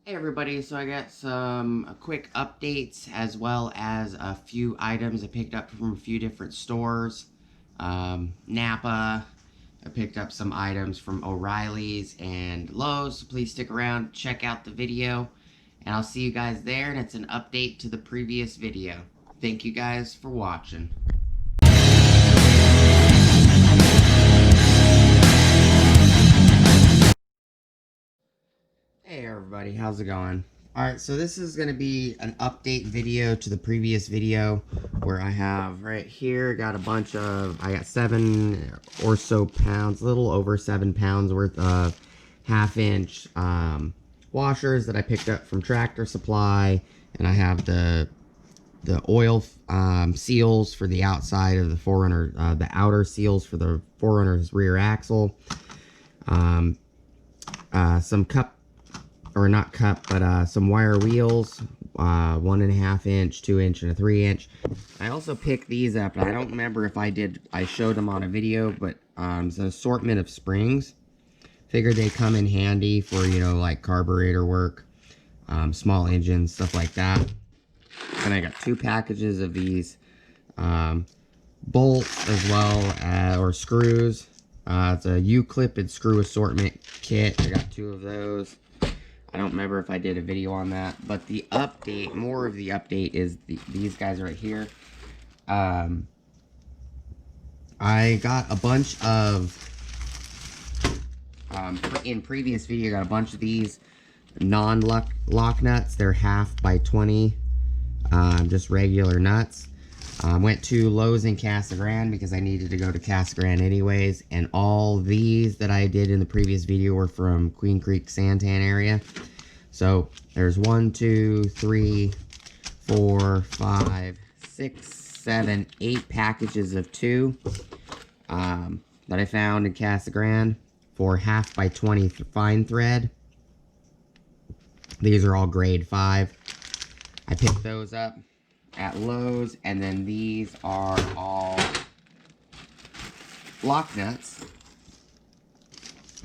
Hey everybody, so I got some quick updates as well as a few items I picked up from a few different stores. Napa, I picked up some items from Orileys and Lowe's, so please stick around, check out the video, and I'll see you guys there, and it's an update to the previous video. Thank you guys for watching. Hey everybody, how's it going? Alright, so this is going to be an update video to the previous video where I have right here, got a bunch of, I got 7 or so pounds, a little over 7 pounds worth of half-inch washers that I picked up from Tractor Supply, and I have the oil seals for the outside of the 4Runner, the outer seals for the 4Runner's rear axle, some cup, or not cup, but some wire wheels, 1.5 inch, 2 inch, and a 3 inch. I also picked these up, and I don't remember if I showed them on a video, but it's an assortment of springs. Figured they come in handy for, you know, like carburetor work, small engines, stuff like that. And I got 2 packages of these bolts as well, or screws. It's a U-clip and screw assortment kit. I got 2 of those. I don't remember if I did a video on that, but the update, more of the update is these guys right here. I got a bunch of, in previous video, got a bunch of these non-lock nuts. They're 1/2 by 20, just regular nuts. Went to Lowe's in Casa Grande because I needed to go to Casa Grande anyways, and all these that I did in the previous video were from Queen Creek, Santan area. So there's 1, 2, 3, 4, 5, 6, 7, 8 packages of 2 that I found in Casa Grande for 1/2 by 20 fine thread. These are all grade 5. I picked those up at Lowe's, and then these are all lock nuts.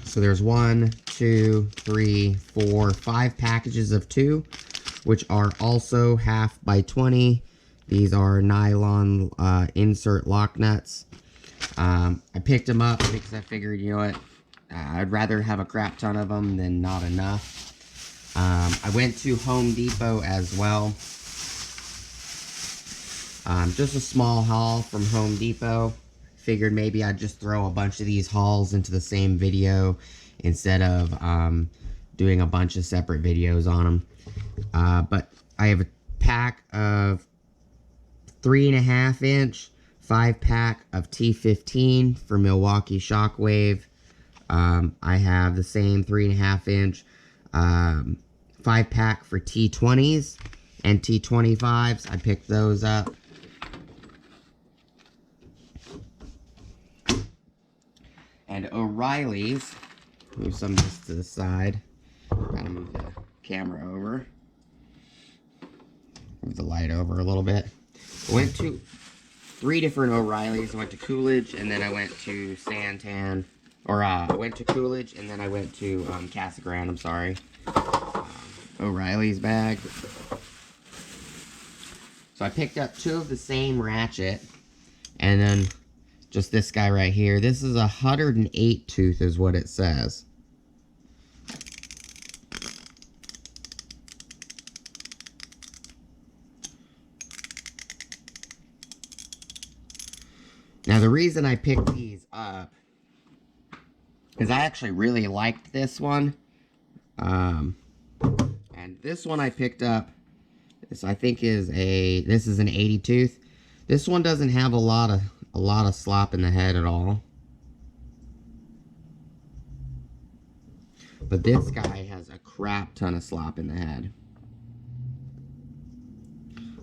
So there's 1, 2, 3, 4, 5 packages of 2, which are also 1/2 by 20. These are nylon insert lock nuts. I picked them up because I figured, you know what, I'd rather have a crap ton of them than not enough. I went to Home Depot as well. Just a small haul from Home Depot. Figured maybe I'd just throw a bunch of these hauls into the same video instead of doing a bunch of separate videos on them. But I have a pack of 3.5 inch, 5-pack of T15 for Milwaukee Shockwave. I have the same 3.5 inch 5-pack for T20s and T25s. I picked those up. And Orileys, move some of this to the side, kind of move the camera over, move the light over a little bit. I went to 3 different Orileys. I went to Coolidge, and then I went to Santan, or I went to Coolidge, and then I went to Casa Grande, I'm sorry. Orileys bag. So I picked up 2 of the same Ratchet, and then just this guy right here. This is a 108 tooth is what it says. Now the reason I picked these up is I actually really liked this one. And this one I picked up, this I think is this is an 80 tooth. This one doesn't have a lot of slop in the head at all. But this guy has a crap ton of slop in the head.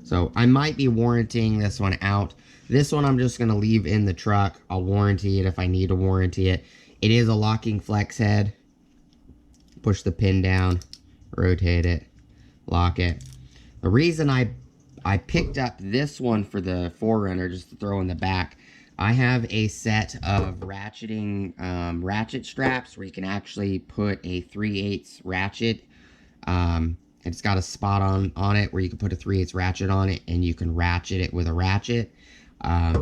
So I might be warranting this one out. This one I'm just going to leave in the truck. I'll warranty it if I need to warranty it. It is a locking flex head. Push the pin down, rotate it, lock it. The reason I picked up this one for the 4Runner, just to throw in the back, I have a set of ratcheting ratchet straps where you can actually put a 3/8 ratchet It's got a spot on it where you can put a 3/8 ratchet on it, and you can ratchet it with a ratchet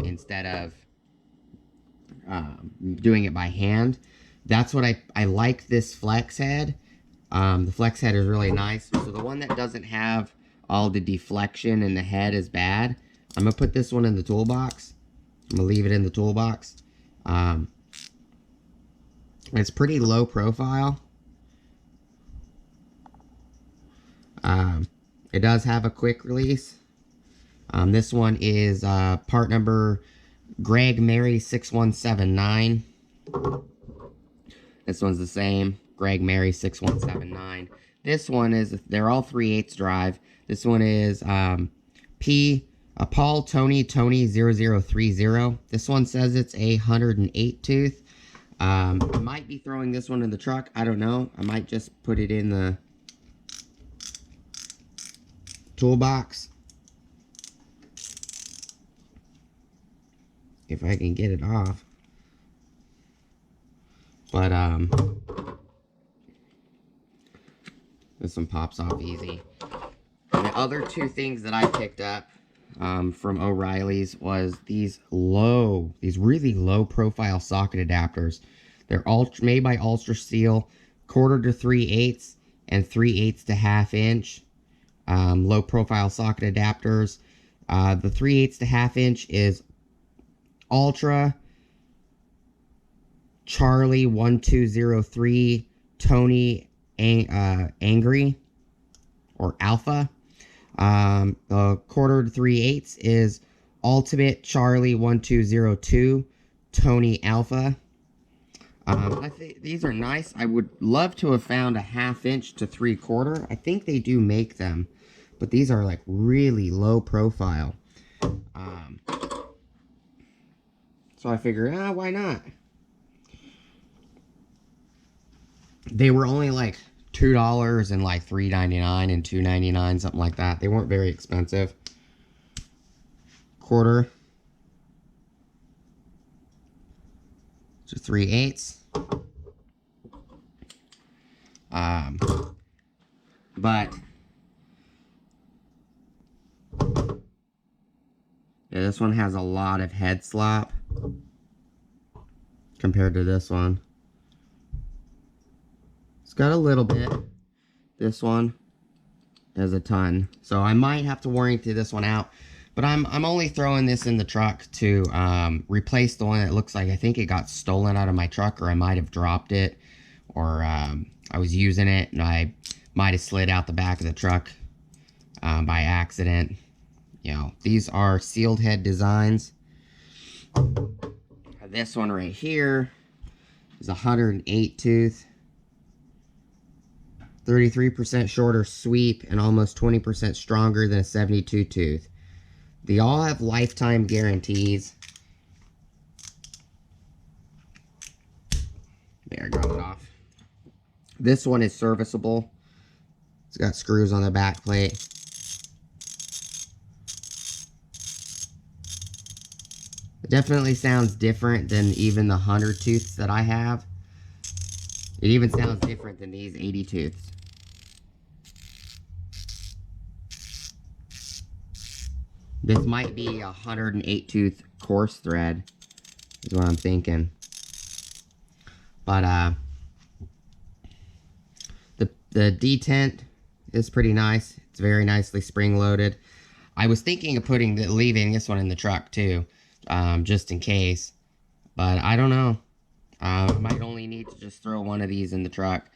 instead of doing it by hand. That's what I like this flex head. The flex head is really nice. So the one that doesn't have all the deflection in the head is bad. I'm gonna put this one in the toolbox. I'm gonna leave it in the toolbox. It's pretty low profile. It does have a quick release. This one is part number Greg Mary 6179. This one's the same, Greg Mary 6179. This one is, they're all 3/8 drive. This one is Paul Tony 0030. This one says it's a 108 tooth. I might be throwing this one in the truck. I don't know. I might just put it in the toolbox if I can get it off. But this one pops off easy. And the other two things that I picked up from Orileys was these really low profile socket adapters. They're made by Ultra Steel, 1/4 to 3/8 and 3/8 to 1/2 inch. Low profile socket adapters. The 3/8 to 1/2 inch is Ultra Charlie 1203 Tony Angry or Alpha. The 1/4 to 3/8 is Ultimate Charlie 1202 Tony Alpha. I think these are nice. I would love to have found a 1/2 inch to 3/4. I think they do make them, but these are like really low profile. So I figured, why not? They were only like $2 and like $3.99 and $2.99, something like that. They weren't very expensive. 1/4 to 3/8. But yeah, this one has a lot of head slop compared to this one. It's got a little bit. This one has a ton. So I might have to warranty this one out. But I'm only throwing this in the truck to replace the one that looks like, I think it got stolen out of my truck, or I might have dropped it, or I was using it and I might have slid out the back of the truck by accident. You know, these are sealed head designs. This one right here is a 108 tooth. 33% shorter sweep and almost 20% stronger than a 72 tooth. They all have lifetime guarantees. There, got it off. This one is serviceable. It's got screws on the back plate. It definitely sounds different than even the 100 tooths that I have. It even sounds different than these 80 tooths. This might be a 108 tooth coarse thread, is what I'm thinking. But the detent is pretty nice. It's very nicely spring loaded. I was thinking of leaving this one in the truck too, just in case. But I don't know. I might only need to just throw one of these in the truck.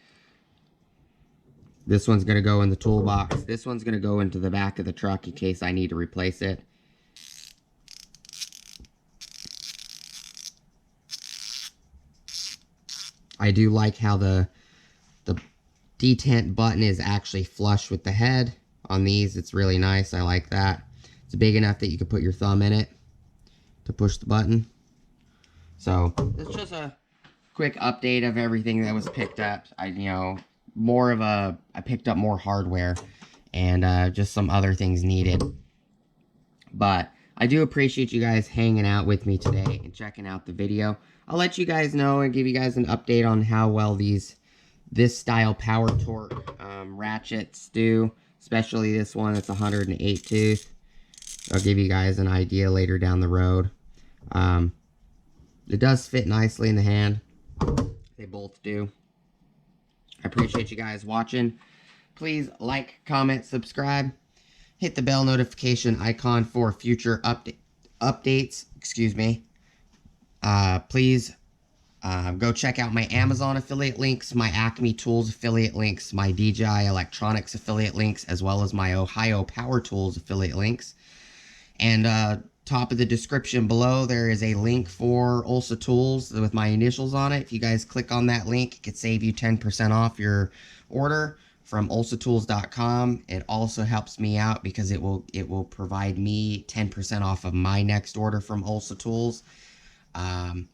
This one's going to go in the toolbox. This one's going to go into the back of the truck in case I need to replace it. I do like how the detent button is actually flush with the head. On these, it's really nice. I like that. It's big enough that you can put your thumb in it to push the button. So, it's just a quick update of everything that was picked up. I picked up more hardware and just some other things needed. But I do appreciate you guys hanging out with me today and checking out the video. I'll let you guys know and give you guys an update on how well these this style power torque ratchets do, especially this one. It's 108 tooth. I'll give you guys an idea later down the road. It does fit nicely in the hand. They both do. I appreciate you guys watching. Please like, comment, subscribe. Hit the bell notification icon for future updates. Excuse me. Please go check out my Amazon affiliate links, my Acme Tools affiliate links, my DJI Electronics affiliate links, as well as my Ohio Power Tools affiliate links. And top of the description below, there is a link for Ulsa Tools with my initials on it. If you guys click on that link, it could save you 10% off your order from ulsatools.com. It also helps me out because it will provide me 10% off of my next order from Ulsa Tools. And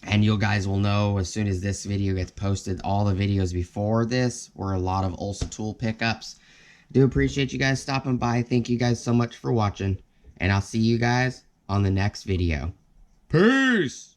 you guys will know as soon as this video gets posted. All the videos before this were a lot of Ulsa tool pickups. Do appreciate you guys stopping by. Thank you guys so much for watching, and I'll see you guys on the next video. Peace!